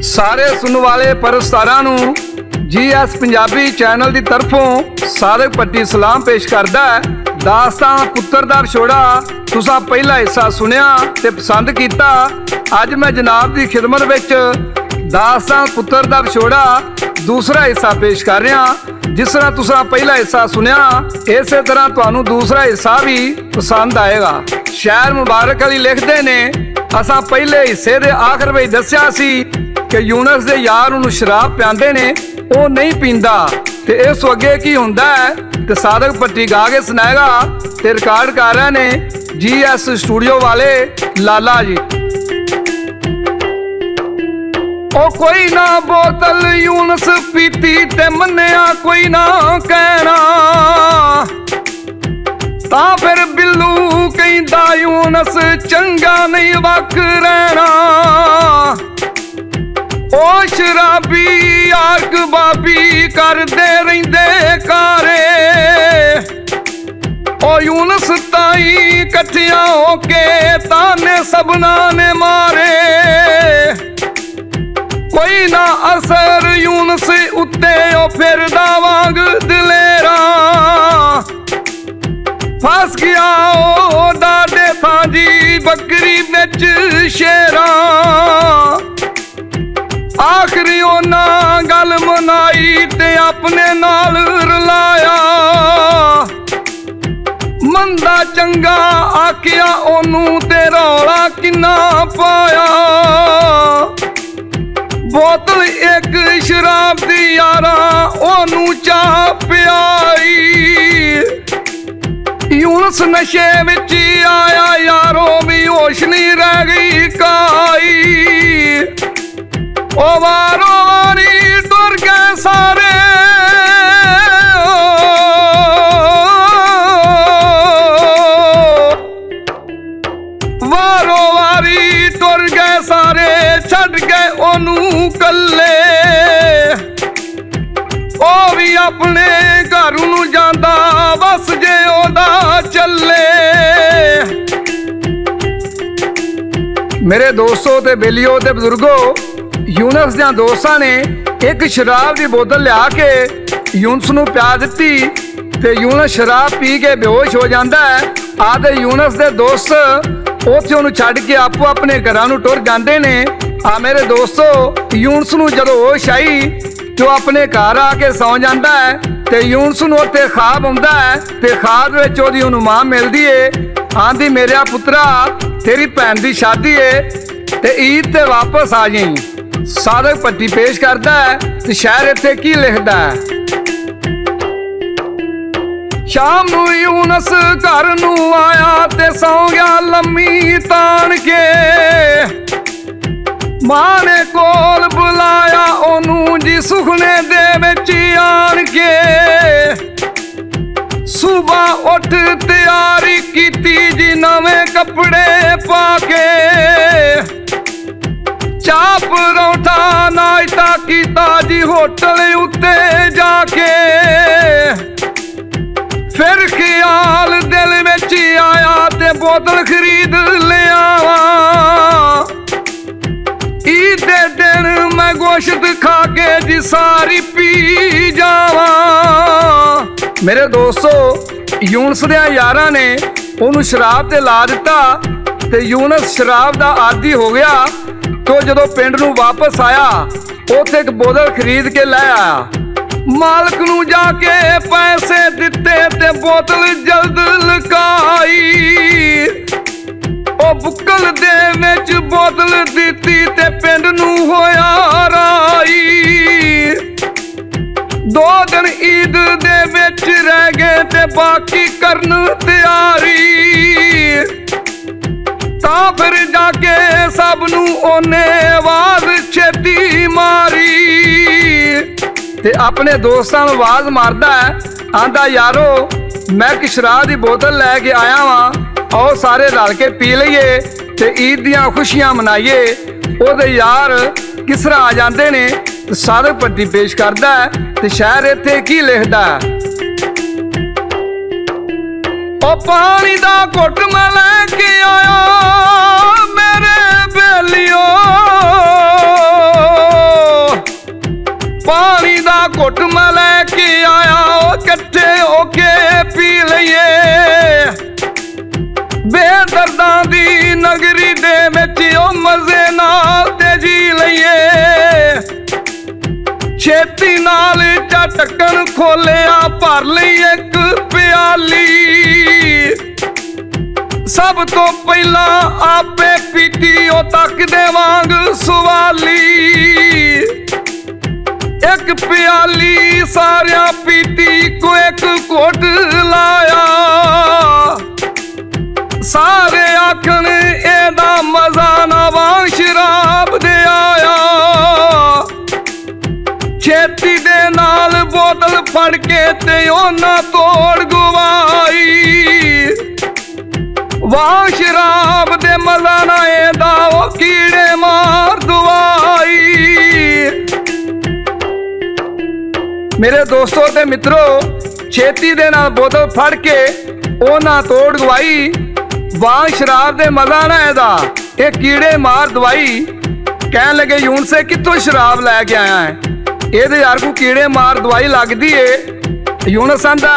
सारे सुनने वाले परस्तारां नूं GS पंजाबी चैनल की तरफों सादक पट्टी सलाम पेश करदा है। दास्तान पुत्तर दा विछोड़ा तुसां पहला हिस्सा सुनिया ते पसंद किया। अज मैं जनाब की खिदमत विच दास्तान पुत्तर दा विछोड़ा दूसरा हिस्सा पेश कर रहा। जिस तरह तुसां पहला हिस्सा सुनिया इस तरह तुहानूं दूसरा हिस्सा भी पसंद आएगा। शायर मुबारक अली लिखते ने, असां पहले हिस्से दे आखिर में दस्या सी कि यूनस दे यार उन्होंने शराब पियाते ने, वो नहीं पींदा ते इस अगे की हुंदा है ते सादक पट्टी गा के सुनाएगा ते रिकॉर्ड कर रहे ने GS स्टूडियो वाले लाला जी। ओ कोई ना बोतल यूनस पीती ते मन्निया कोई ना कहना, ता फिर बिल्लू कहंदा यूनस चंगा नहीं वक रहना। ओ शराबी यार कबाबी करदे रहिंदे कारे, ओ यूनस ताई कट्ठियां होके ताने सबना ने मारे। कोई ना असर यूनस उत्ते ओ फिरदा वांग दिलेरा, फस गया ओ डाडे थांजी बकरी विच शेरा। आखिरी ओना गल मनाई ते अपने नाल रलाया, मंदा चंगा आखिया ओनू ते रौला किन्ना पाया। बोतल एक शराब दी यारा ओनू चा पियाई, यूनस नशे विच आया यारो भी होश नहीं रह गई काई। ओ वारो वारी टुर गए सारे, वारो वारी टुर गए सारे छड़ गए ओनू कल्ले। ओ भी अपने घर नू जांदा बस जे ओदा चले। मेरे दोस्तों ते बेलियो ते बुजुर्गो, यूनस दे दोस्तां ने एक शराब की बोतल लिया के यूनस नूं पिया दित्ती ते यूनस शराब पी के बेहोश हो जाता है। आते यूनस दे दोस्त उत्थे उहनूं छड्ड के आपो अपने घरां नूं टुर जांदे ने। मेरे दोस्तों, यूनस नूं जदों होश आई तो अपने घर आके सौ जाता है ते यूनस नूं उत्थे ख्वाब आउंदा है ते ख्वाब विच ओहदी उहनूं मां मिलदी है। आंदी, मेरा पुत्रा तेरी भैन दी शादी है ते ईद ते वापस आ जाई। सादक पट्टी पेश करता है ते शायर इत्थे की लिखदा है। शाम नूं यूनस घर नूं आया ते सौ गया लम्मी तान के। मां ने कोल बुलाया ओनू जी सुखने दे विच आन के। सुबह उठ तैयारी कीती जी नवे कपड़े पाके, चाप परौठा नाश्ता कीता जी होटल उत्ते जाके। फिर ख्याल दिल विच आया ते बोतल खरीद ले आवा। ईद दे दिन मैं गोश्त खा के जी सारी पी जावा। मेरे दोस्तों, यूनस दे यारां ने उन्होंने शराब ते ला दिता ते यूनस शराब दा आदी हो गया। तो जदों पिंड नूं वापस आया उत्थे एक बोतल खरीद के लै आया। मालक नूं जाके पैसे दिते ते बोतल जल्द लकाई। ओ बुक्कल दे विच बोतल दिती ते पिंड नूं होया राई। 2 दिन ईद दे विच रह गए ते बाकी करन तैयारी। ता फिर जाके सब नूं ओने आवाज छेती मारी ते अपने दोस्तां नूं आवाज मारदा है। आंदा, यारो मैं एक शराब की बोतल लैके आया वां, आओ सारे रल के पी लईए ते ईद दियां खुशियां मनाइए। ओहदे यार किस तरह आ जाते ने सादक पट्टी पेश करदा है ते शायर इत्थे की लिखदा है। ओ पानी दा घुट मैं लैके आया मेरे बेलियो, पानी दा घुट मैं लैके आया कट्ठे होके पी लईए, बेदर्दां दी नगरी दे विच ओ मजे नाल ते जी लईए, छेती नाल चा ढक्कन खोलिया भर लई एक प्याली, सब तो पहला आपे पीती ओ तकदे वांग सवाली, एक प्याली सारिया पीती को एक घुट लाया, सारे आखन एदा मजा ना वांग शराब दे आया, छेती दे नाल बोतल फड़ के ते ओना तोड़ गवाई, वाह शराब दे मजा ना एदा ओ कीड़े मार दवाई। मेरे दोस्तों ते मित्रों, छेती दे नाल बोतल फड़ के ओना तोड़ गवाई, वाह शराब दे मजा ना एदा ए कीड़े मार दवाई। कहन लगे यून से कित्थों शराब लैके आया है, ਇਹਦੇ ਯਾਰ ਕੋ ਕੀੜੇ ਮਾਰ ਦਵਾਈ ਲੱਗਦੀ ਏ। ਯੂਨਸ ਆਂਦਾ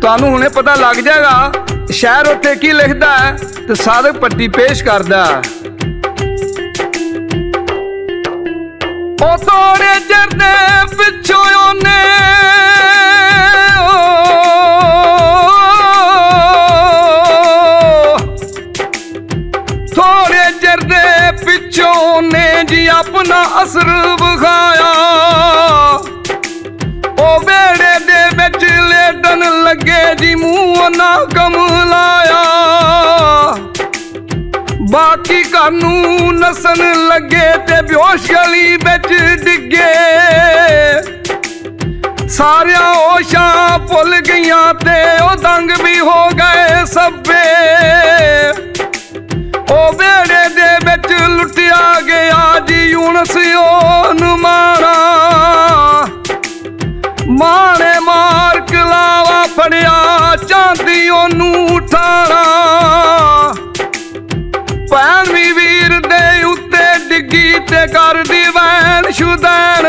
ਤੁਹਾਨੂੰ ਹੁਣੇ ਪਤਾ ਲੱਗ ਜਾਏਗਾ ਸ਼ਾਇਰ ਉੱਥੇ ਕੀ ਲਿਖਦਾ ਹੈ ਤੇ ਸਾਦਕ ਪੱਟੀ ਪੇਸ਼ ਕਰਦਾ। ਉਹ ਤੋੜੇ ਜਰਦੇ ਪਿੱਛੋਂ ਉਹਨੇ ਥੋੜੇ ਜਰਦੇ ਪਿੱਛੋਂ ਉਹਨੇ ਜੀ ਆਪਣਾ ਅਸਰ ਵਿਖਾਇਆ, लगे जी मुंह ना कम लाया, बाकी कानू नसन लगे ते बेहोश गली बिच डिगे, सारिया होशां भुल गईयां ते ओ दंग भी हो गए सब्बे, ओ बेड़े दे बिच लुटिया गया जी यूनस ओनू मारा, मारे मार कलावा फड़िया चांदी ओनू उठाना, भैन भी वीर दे उत्ते डिगी ते कर दी वैन शुदैन,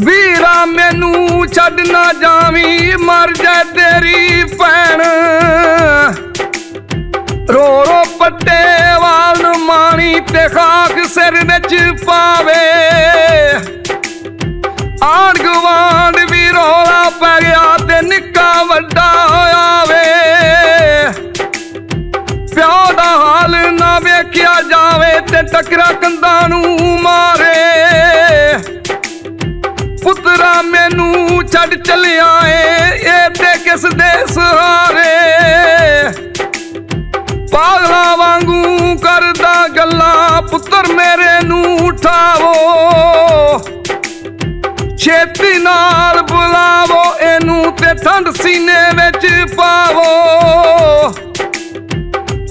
वीरा मैनू छड्ड ना जावी मर जाए तेरी भैन, रो रो पट्टे वाल मानी ते खाक सिर विच पावे, आंढ गुआंढ भी रौला पै गया ते निक्का वड्डा होया वे, प्यो दा हाल ना वेखिया जावे ते टकरा कंधां नू मारे, पुत्तरा मैनू छड्ड चलिया ए ते किस दे सहारे, पागला वांगू करदा गल्लां पुत्तर मेरे नू उठावो, छेती नाल बुलावो एनू ते ठंड सीने विच पावो,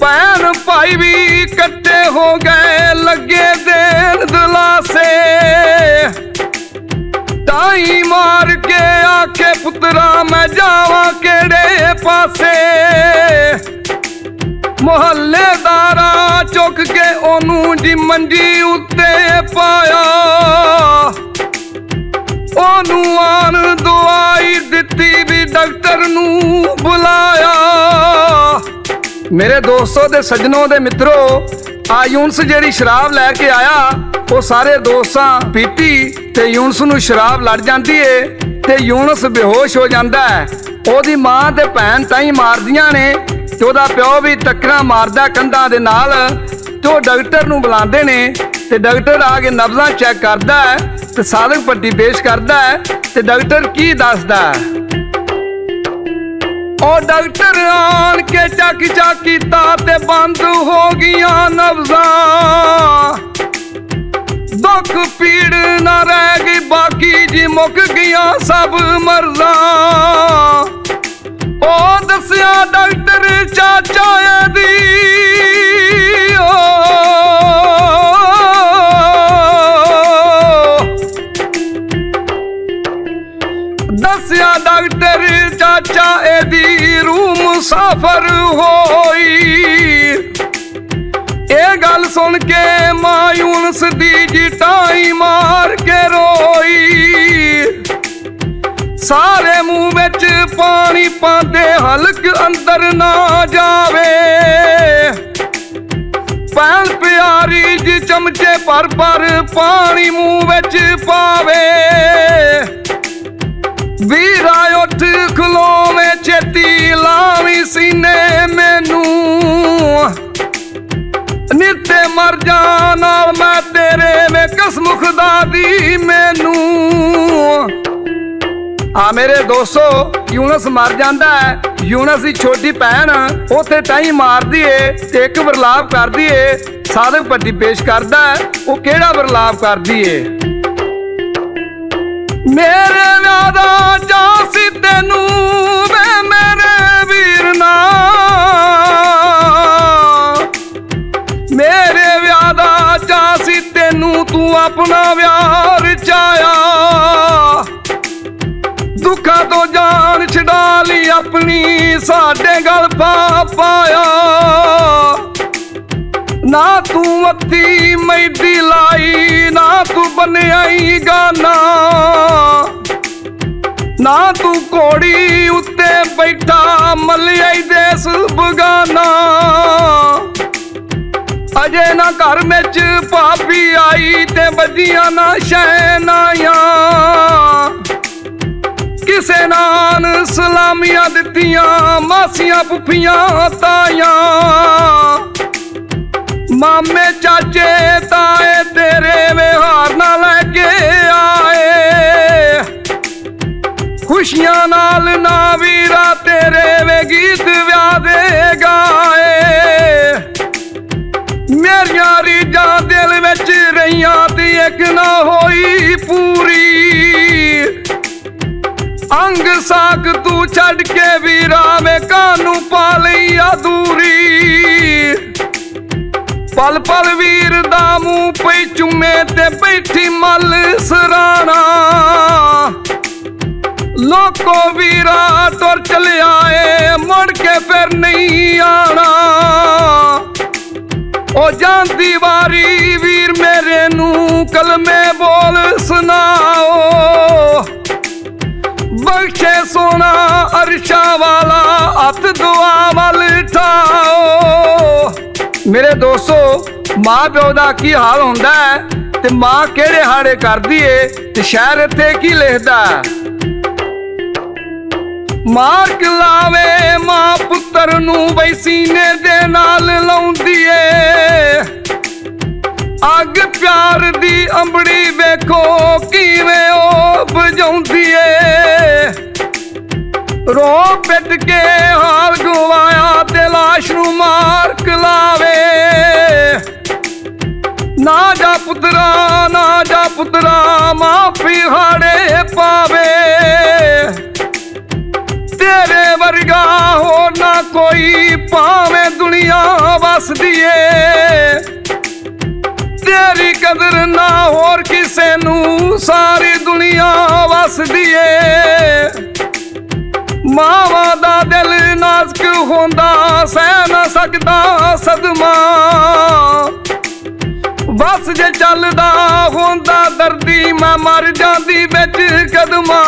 भैन भाई भी इकट्ठे हो गए लगे देन दिलासे, टाई मार के आखे पुत्रा मैं जावा केड़े पासे, मुहल्लेदारा चुक के ओनू जी मंजी उत्ते पाया, ओनू आन दवाई दिती भी डॉक्टर नू बुलाया। मेरे दोस्तों दे सज्जनों दे मित्रों, आ यूनस जेड़ी शराब लैके आया वो सारे दोस्तां पीती ते यूनस नू शराब लड़ जाती है ते यूनस बेहोश हो जाता है, ओदी मां ते भैन ताई मारदियां ने ते ओदा प्यो भी टक्करां मारदा कंधां दे नाल, ते डॉक्टर नू बुलांदे ने ते डॉक्टर आके नब्ज़ां चेक करदा है ते सादक पट्टी पेश करदा है ते डॉक्टर की दसदा है। और डॉक्टर आन के चक कीता ते बंद हो गईया नब्ज़ां, दुख पीड़ ना रह गई बाकी जी मुक गईया सब मर्ज़ां, ओ दसिया डॉक्टर चाचा दी दसिया डॉक्टर चाचा एदी मुसाफर होई। ये गल सुन के मां यूनुस दी जिटाई मार के रोई। सारे मुंह विच पानी पांदे हलक अंदर ना जावे। भैन प्यारी जी चमचे भर भर पानी मुंह विच पावे। वीरा उठ खलोवे छेती लावी सीने मैनू। नित्ते मर जाना मैं तेरे में कसम खुदा दी मैनू। मेरे दोस्तों यूनुस मर जाता है। यूनुस की छोटी भैन उथे टाई मारदी है ते एक विरलाप करदी है। साधक भट्टी पेश करदा है वो केड़ा विरलाप करदी है। मेरे व्यादा जासी तेनू वे मेरे वीर ना। मेरे व्यादा जासी तेनू तू अपना व्यार चाया। दुखा तो जान छड़ा ली अपनी साडे गल पा पाया। ना तू अत्ती मैदी लाई ना तू बनियाई गाना। ना तू घोड़ी उत्ते बैठा मलियाई देस बगाना। अजे ना घर विच भाभी आई ते बजिया ना शहनाया। किसे नान सलामियां दित्तियां मासियां पुफियां ताया। मामे चाचे ताए तेरे विहार ना लैके आए। खुशियां नाल ना वीरा तेरे वे गीत व्याह दे गाए। मेरिया रीजां दिल विच रहियां ती एक ना होई पूरी। अंग साक तू छड़ के वीरा वे कानू पा लई अधूरी। पल पल वीर दा मूंह पई चुमे ते बैठी मल सराना। लोको वीरा तुर चले आए मुड़ के फिर नहीं आना। ओ जानदी वारी वीर मेरे नू कलमे बोल सुनाओ। बख्शे सोना अरशा वाला हथ दुआ वल ठाओ। मेरे दोस्तों मां प्यो दा की हाल हुंदा है ते मां केड़े हाड़े करदी है ते शायर इत्थे की लिखदा है। मार लावे मां पुत्तर नू बई सीने दे नाल लाउंदी है। अग प्यार दी अंबड़ी वेखो किवें ओ बुझाउंदी है। रो पिट के हाल गवाया ते लाश नू मार कलावे। ना जा पुत्तरा माफी हाड़े पावे। तेरे वर्गा हो ना कोई पावे दुनिया वसदी है। तेरी कदर ना होर किसे नू सारी दुनिया वसदी है। मावा दा दिल नाजुक होंदा सह ना सकदा सदमा। बस जे चलदा होंदा दर्दी मैं मर जांदी विच कदमा।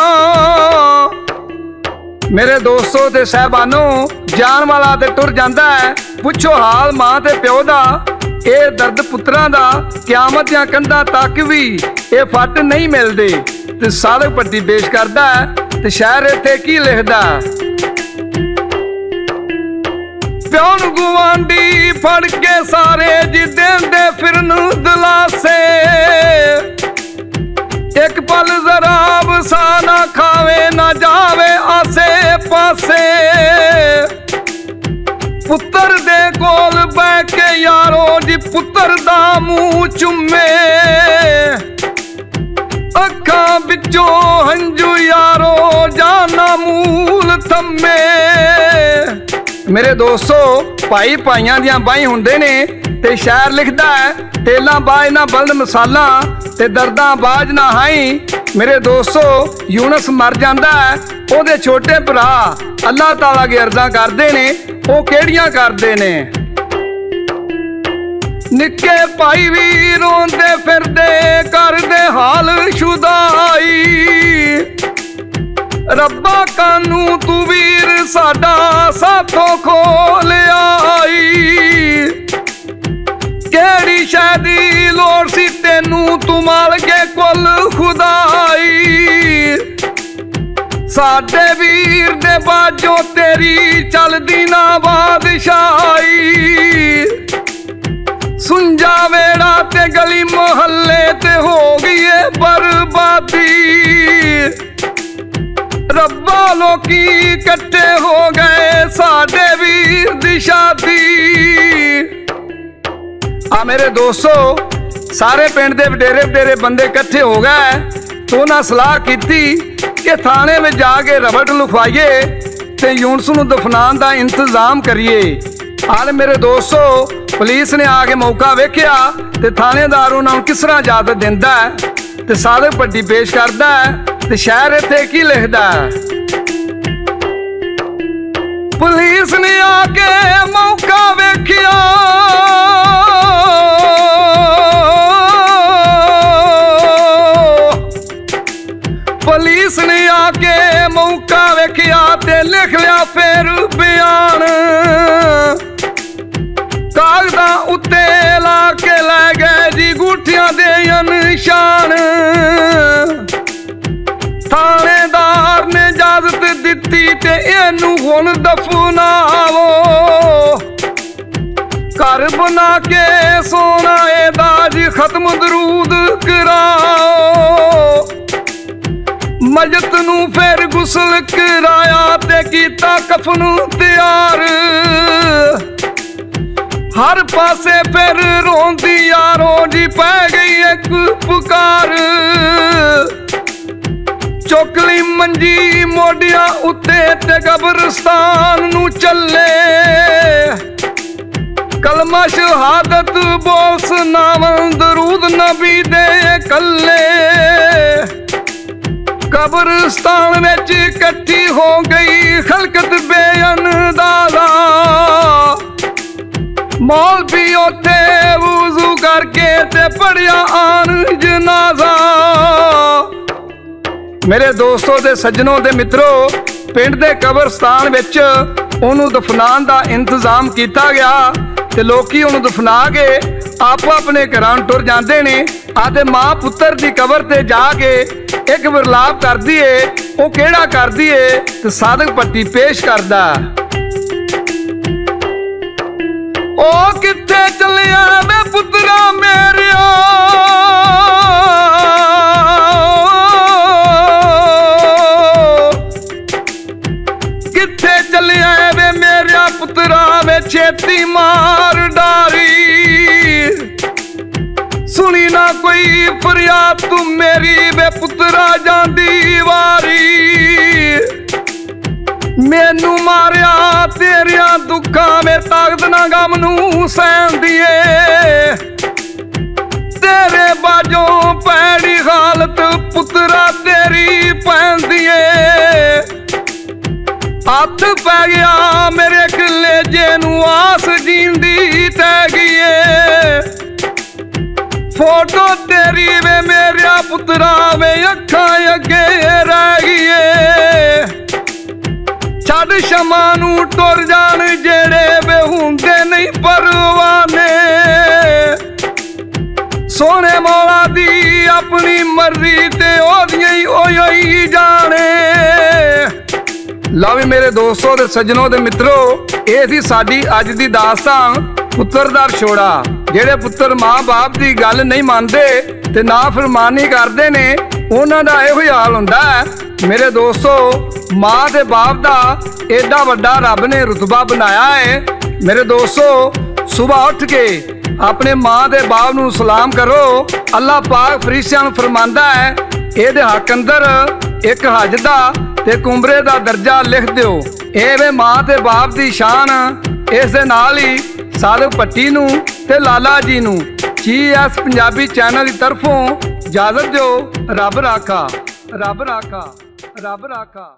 मेरे दोस्तों ते सहबानों जान वाला ते टुर जांदा है। पुछो हाल मां ते प्यो दा। ये दर्द पुत्रां दा क्यामत दियां कंधां तक भी ये फट नहीं मिलदे। ते साधक भट्टी पेश करदा है ते शायर इत्थे की लिखदा। प्यो नू गुआंढी फड़ के सारे जी देंदे फिरन दिलासे। एक पल जरा वसा ना खावे ना जावे आसे पासे। पुत्तर दे कोल बैठ के यारो जी पुत्तर दा मुंह चुमे। अखां विचों हंजू यारो जाना मूल थमे। मेरे दोस्तों भाई भाइयां दियां बाहीं हुंदे ने ते शायर लिखदा है तेला बाज ना बल्द मसाला ते दर्दां बाज ना हाई। मेरे दोस्तों यूनस मर जांदा है ओदे छोटे भरा अल्लाह ताला अगे अरदां करदे ने ओ केड़ियां करदे ने। निक्के भाई भी रोंदे फिरदे करदे हाल शुदाई रब्बा कानू तू वीर साडा साथों खोल आई। केड़ी शादी लोड़ सी तेनू तू माल के कुल खुदाई साडे वीर दे बाजों तेरी चलदी ना बादशाही। सुंजा वेड़ा ते गली मोहल्ले ते हो गई है बर्बादी रब्बा लोकी कट्ठे हो गए साडे वीर दी शादी। मेरे दोस्तों सारे पिंड दे वडेरे वडेरे बंदे इकट्ठे हो गए तो उन्हें सलाह की कि थाने में जाके रबड़ लिखवाइए ते यूनस नूं दफनाण दा इंतजाम करिए। हाल मेरे दोस्तों पुलिस ने आके मौका वेख्या ते थानेदार उन्होंने किस तरह इजाजत दिंदा है ते सादक भट्टी पेश करदा है ते शायर इत्थे की लिखदा है। पुलिस ने आके मौका वेख्या पुलिस ने आके मौका वेख्या ते लिख लिया फिर बयान कागज़ां उत्ते ला के लै गए जी गुठियां दे निशान। थानेदार ने इजाजत दिती ते इनू हुण दफनावो घर बना के सोना एदा जी खत्म दरूद कराओ। मजत नू फिर गुसल कराया ते कीता कफन तैयार हर पासे फिर रोंदी यारों जी पै गई एक पुकार। चोकली मंजी मोडिया उत्ते ते कब्रिस्तान नू चले कलमा शहादत बोल सुनावन दरूद नबी दे कल्ले। कब्रिस्तान विच इकट्ठी हो गई खलकत बेअंदाज़ा मौलवी उत्थे वुज़ू करके ते पढ़िया आन जनाजा। मेरे दोस्तों दे सज्जनों दे मित्रों पिंड दे कब्रिस्तान विच उहनूं दफनाण दा इंतजाम किया गया ते लोकी उहनूं दफना के आपो अपने घरां टुर जांदे ने आते मां पुत्तर दी कबर ते जाके एक विरलाप करदी है वो केड़ा करदी है ते सादक भट्टी पेश करदा। ओ किथे चलिया वे पुत्रा मेरिया किथे चलिया वे मेरिया पुत्रा वे छेती मार डारी सुनी ना कोई फरियाद तू मेरी वे पुत्रा जांदी वारी। मैनू मारिया तेरिया दुखा में ताकत ना गम नू सहन दिए तेरे बाजों पैड़ी हालत पुत्रा तेरी पहन दिए। हथ पै गया मेरे कलेजे नू आस जींदी तै गई फोटो तेरी वे मेरा पुत्रा वे अखा अगे रह गई। छड़ शमा नू टुर जान जेड़े वे हुंदे नहीं परवाने सोने मौला दी अपनी मर्जी ते ओदियां ही ओही जाने। लो भी मेरे दोस्तों दे सज्जनों दे मित्रों ये सी साडी अज दी दास्तान पुत्तर दा रछोड़ा जेड़े पुत्तर मां बाप दी गल नहीं मानते ते ना फरमानी करते ने उन्हां दा इहो ही हाल हुंदा है। मेरे दोस्तों मां ते बाप दा एडा वड्डा रब ने रुतबा बनाया है। मेरे दोस्तों सुबह उठ के अपने मां दे बाप नूं सलाम करो। अल्लाह पाक फरिश्तियां नूं फरमांदा है इहदे हक अंदर एक हज दा ते एक उमरे दा दर्जा लिख दिओ। ਇਹ ਵੇ ਮਾਂ ਤੇ ਬਾਪ ਦੀ ਸ਼ਾਨ। ਇਸ ਦੇ ਨਾਲ ਹੀ ਸਾਦਕ ਭੱਟੀ ਨੂੰ ਤੇ ਲਾਲਾ ਜੀ ਨੂੰ GS ਪੰਜਾਬੀ ਚੈਨਲ ਦੀ ਤਰਫੋਂ ਇਜਾਜ਼ਤ ਦਿਓ। ਰੱਬ ਰਾਖਾ, ਰੱਬ ਰਾਖਾ, ਰੱਬ ਰਾਖਾ।